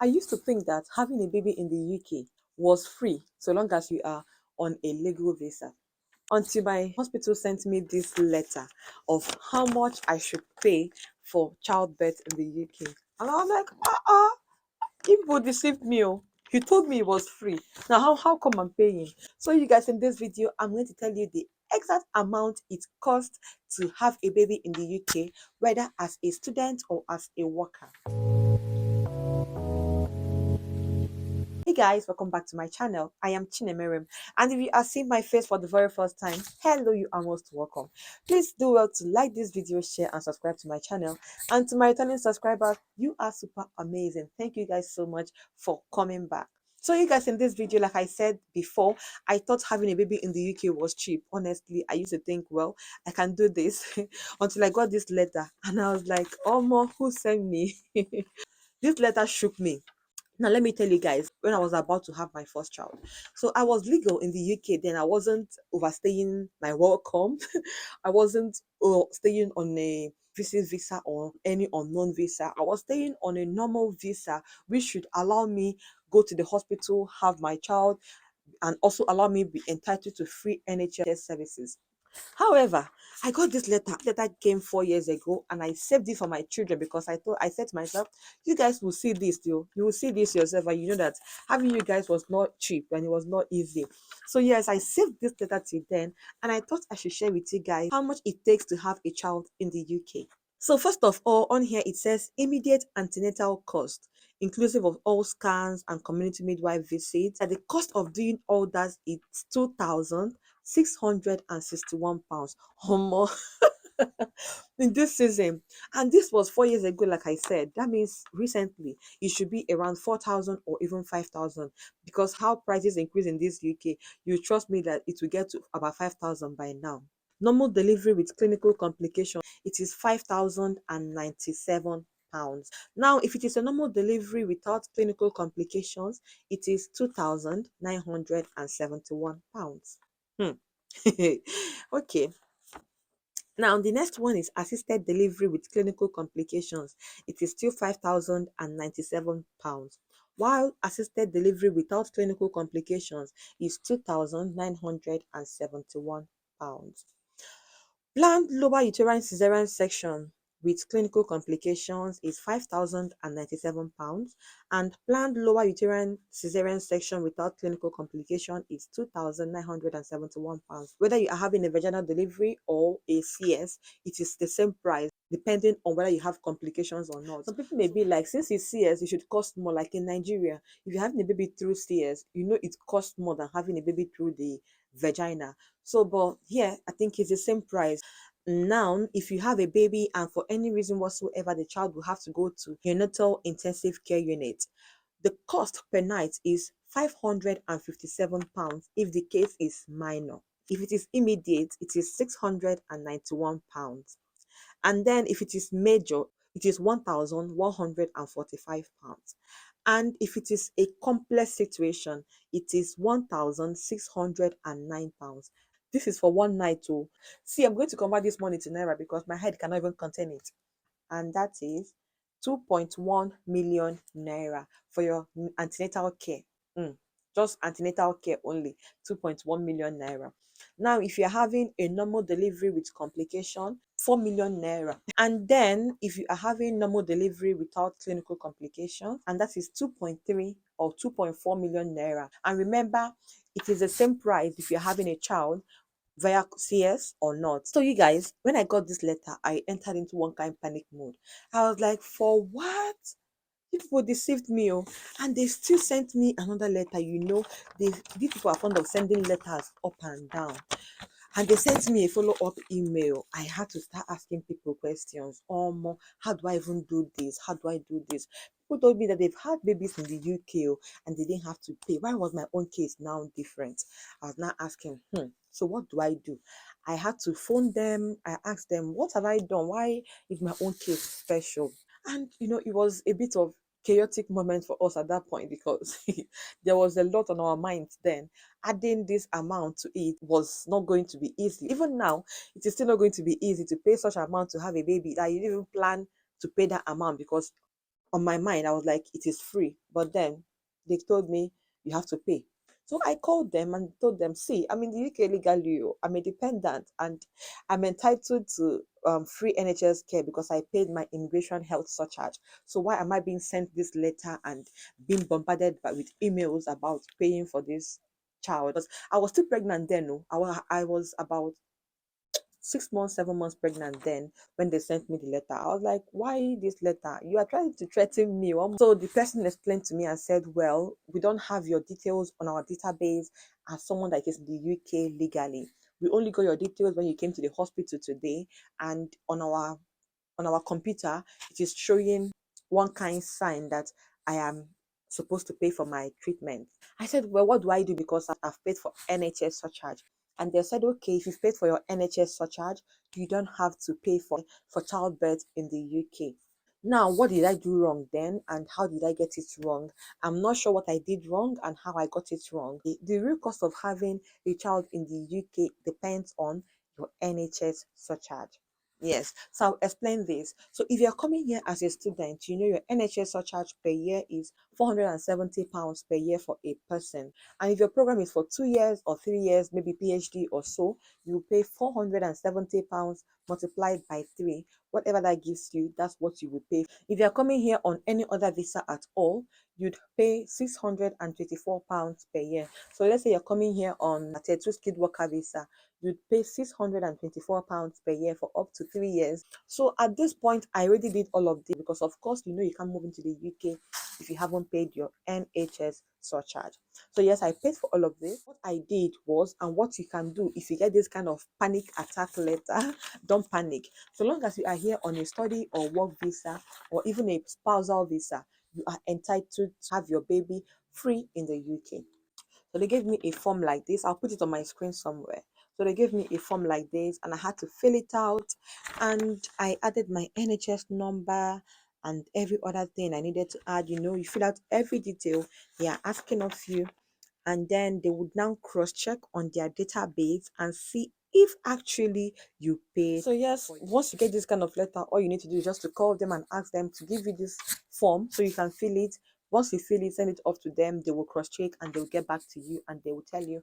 I used to think that having a baby in the UK was free so long as you are on a legal visa. Until my hospital sent me this letter of how much I should pay for childbirth in the UK. And I was like, people deceived me. Oh. He told me it was free. Now, how come I'm paying? So, you guys, in this video, I'm going to tell you the exact amount it costs to have a baby in the UK, whether as a student or as a worker. Hey guys, welcome back to my channel. I am Chinemerem, and if you are seeing my face for the very first time, hello, you are most welcome. Please do well to like this video, share and subscribe to my channel. And to my returning subscribers, you are super amazing. Thank you guys so much for coming back. So you guys, in this video, like I said before, I thought having a baby in the UK was cheap. Honestly, I used to think, well, I can do this until I got this letter and I was like, oh, ma, who sent me? This letter shook me. Now, let me tell you guys, when I was about to have my first child, so I was legal in the UK then. I wasn't overstaying my welcome. I wasn't staying on a visit visa or any unknown visa. I was staying on a normal visa, which should allow me go to the hospital, have my child, and also allow me be entitled to free NHS services. However, I got this letter. Letter came 4 years ago, and I saved it for my children because I said to myself, you guys will see this, you will see this yourself, and you know that having you guys was not cheap and it was not easy. So yes, I saved this letter till then, and I thought I should share with you guys how much it takes to have a child in the UK. So first of all, on here it says immediate antenatal cost, inclusive of all scans and community midwife visits. At the cost of doing all that is £2,661 or more in this season. And this was 4 years ago, like I said. That means recently it should be around 4,000 or even 5,000, because how prices increase in this UK, you trust me that it will get to about 5,000 by now. Normal delivery with clinical complication, it is £5,097. Now, if it is a normal delivery without clinical complications, it is £2,971. Okay. Now, the next one is assisted delivery with clinical complications. It is still £5,097, while assisted delivery without clinical complications is £2,971. Planned lower uterine cesarean section with clinical complications is £5,097, and planned lower uterine cesarean section without clinical complication is £2,971. Whether you are having a vaginal delivery or a CS, it is the same price depending on whether you have complications or not. Some people may be like, since it's CS, it should cost more. Like in Nigeria, if you're having a baby through CS, you know it costs more than having a baby through the vagina. So, but here, I think it's the same price. Now, if you have a baby and for any reason whatsoever, the child will have to go to neonatal intensive care unit, the cost per night is £557 if the case is minor. If it is immediate, it is £691. And then if it is major, it is £1,145. And if it is a complex situation, it is £1,609. This is for one night too. See, I'm going to convert this money to naira because my head cannot even contain it. And that is 2.1 million naira for your antenatal care. Just antenatal care only, 2.1 million naira. Now, if you're having a normal delivery with complication, 4 million naira. And then if you are having normal delivery without clinical complications, and that is 2.3 or 2.4 million naira. And remember, it is the same price if you're having a child via CS or not. So you guys, when I got this letter, I entered into one kind of panic mode. I was like, for what? People deceived me, oh, and they still sent me another letter. You know, these people are fond of sending letters up and down. And they sent me a follow-up email. I had to start asking people questions. How do I even do this? How do I do this? People told me that they've had babies in the UK and they didn't have to pay. Why was my own case now different? I was now asking, so what do I do? I had to phone them. I asked them, what have I done? Why is my own case special? And, you know, it was a bit of chaotic moment for us at that point because there was a lot on our minds then. Adding this amount to it was not going to be easy. Even now, it is still not going to be easy to pay such amount to have a baby that you didn't even plan to pay that amount, because on my mind, I was like, it is free. But then they told me you have to pay. So I called them and told them, see, I'm in the UK legally, I'm a dependent, and I'm entitled to free NHS care because I paid my immigration health surcharge. So why am I being sent this letter and being bombarded with emails about paying for this child? Because I was still pregnant then. No, I was about 6 months, 7 months pregnant then when they sent me the letter. I was like, why this letter? You are trying to threaten me. So the person explained to me and said, well, we don't have your details on our database as someone that is in the UK legally. We only got your details when you came to the hospital today, and on our computer, it is showing one kind sign that I am supposed to pay for my treatment. I said, well, what do I do? Because I've paid for NHS surcharge. And they said, okay, if you've paid for your NHS surcharge, you don't have to pay for childbirth in the UK. Now, what did I do wrong then, and how did I get it wrong? I'm not sure what I did wrong and how I got it wrong. The real cost of having a child in the UK depends on your NHS surcharge. Yes, so I'll explain this. So if you're coming here as a student, you know your NHS surcharge per year is £470 per year for a person. And if your program is for 2 years or 3 years, maybe PhD or so, you pay £470 multiplied by 3. Whatever that gives you, that's what you will pay. If you're coming here on any other visa at all, you'd pay £624 per year. So let's say you're coming here on a two skilled worker visa, you'd pay £624 per year for up to 3 years. So at this point, I already did all of this because, of course, you know you can't move into the UK if you haven't paid your NHS surcharge. So yes, I paid for all of this. What I did was, and what you can do if you get this kind of panic attack letter, don't panic. So long as you are here on a study or work visa or even a spousal visa, you are entitled to have your baby free in the UK. So they gave me a form like this. I'll put it on my screen somewhere. So they gave me a form like this and I had to fill it out, and I added my NHS number and every other thing I needed to add. You know, you fill out every detail they are asking of you, and then they would now cross check on their database and see if actually you paid. So yes, once you get this kind of letter, all you need to do is just to call them and ask them to give you this form so you can fill it. Once you fill it, send it off to them. They will cross check and they'll get back to you and they will tell you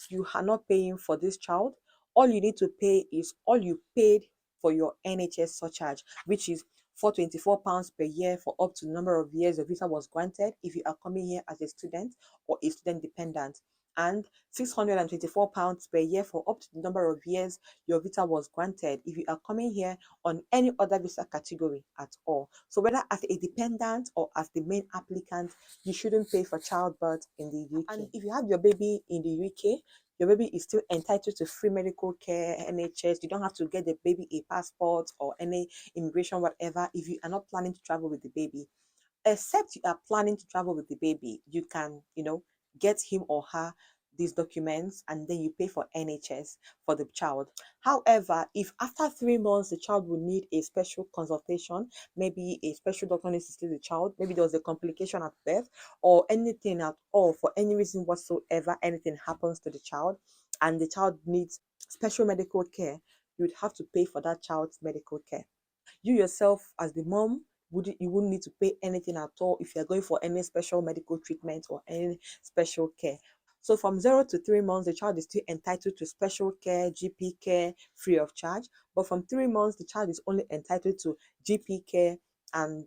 you are not paying for this child. All you need to pay is all you paid for your NHS surcharge, which is £424 per year for up to the number of years your visa was granted if you are coming here as a student or a student dependent, and £624 per year for up to the number of years your visa was granted if you are coming here on any other visa category at all. So whether as a dependent or as the main applicant, you shouldn't pay for childbirth in the UK. And if you have your baby in the UK, your baby is still entitled to free medical care, NHS. You don't have to get the baby a passport or any immigration, whatever, if you are not planning to travel with the baby. Except you are planning to travel with the baby, you can, get him or her these documents and then you pay for NHS for the child. However, if after 3 months the child will need a special consultation, maybe a special doctor needs to see the child, maybe there was a complication at birth or anything at all, for any reason whatsoever, anything happens to the child and the child needs special medical care, you would have to pay for that child's medical care. You yourself as the mom, you wouldn't need to pay anything at all if you're going for any special medical treatment or any special care. So from 0 to 3 months, the child is still entitled to special care, GP care, free of charge. But from 3 months, the child is only entitled to GP care and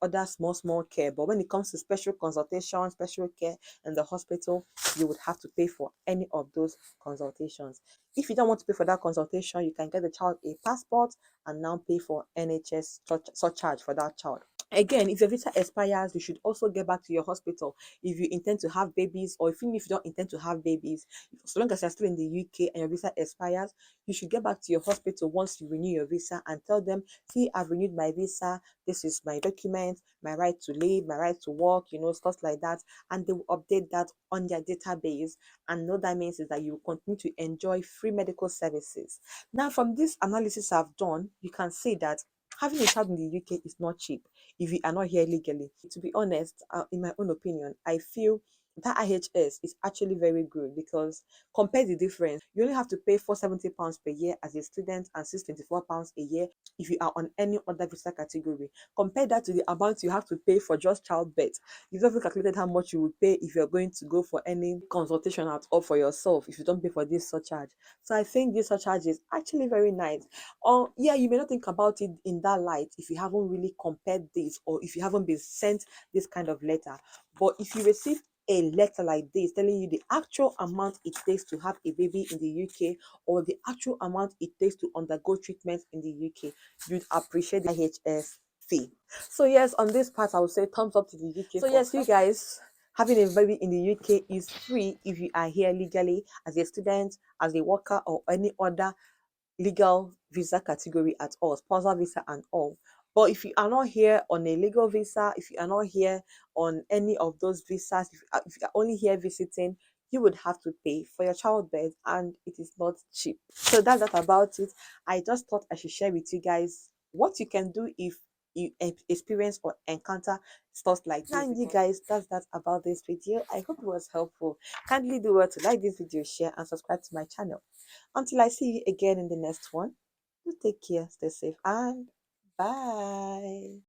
other small care. But when it comes to special consultation, special care in the hospital, you would have to pay for any of those consultations. If you don't want to pay for that consultation, you can get the child a passport and now pay for NHS surcharge for that child. Again, if your visa expires, you should also get back to your hospital if you intend to have babies, or even if you don't intend to have babies. So long as you're still in the UK and your visa expires, you should get back to your hospital once you renew your visa and tell them, see, I've renewed my visa, this is my document, my right to live, my right to work, stuff like that. And they will update that on their database. And what that means is that you will continue to enjoy free medical services. Now, from this analysis I've done, you can see that having a child in the UK is not cheap if you are not here legally. To be honest, in my own opinion, I feel that IHS is actually very good, because compare the difference. You only have to pay £470 per year as a student and £624 a year if you are on any other visa category. Compare that to the amount you have to pay for just childbirth. You've never calculated how much you would pay if you're going to go for any consultation at all for yourself if you don't pay for this surcharge. So I think this surcharge is actually very nice. Yeah, you may not think about it in that light if you haven't really compared this, or if you haven't been sent this kind of letter. But if you receive a letter like this telling you the actual amount it takes to have a baby in the UK, or the actual amount it takes to undergo treatment in the UK, you'd appreciate the IHS fee. So yes, on this part I would say thumbs up to the UK. So yes, you guys, having a baby in the UK is free if you are here legally as a student, as a worker, or any other legal visa category at all, spousal visa and all. But if you are not here on a legal visa, if you are not here on any of those visas, if you are only here visiting, you would have to pay for your childbirth, and it is not cheap. So that's that about it. I just thought I should share with you guys what you can do if you experience or encounter stuff like this. And you guys, that's that about this video. I hope it was helpful. Kindly do well to like this video, share, and subscribe to my channel. Until I see you again in the next one, you take care, stay safe, and bye.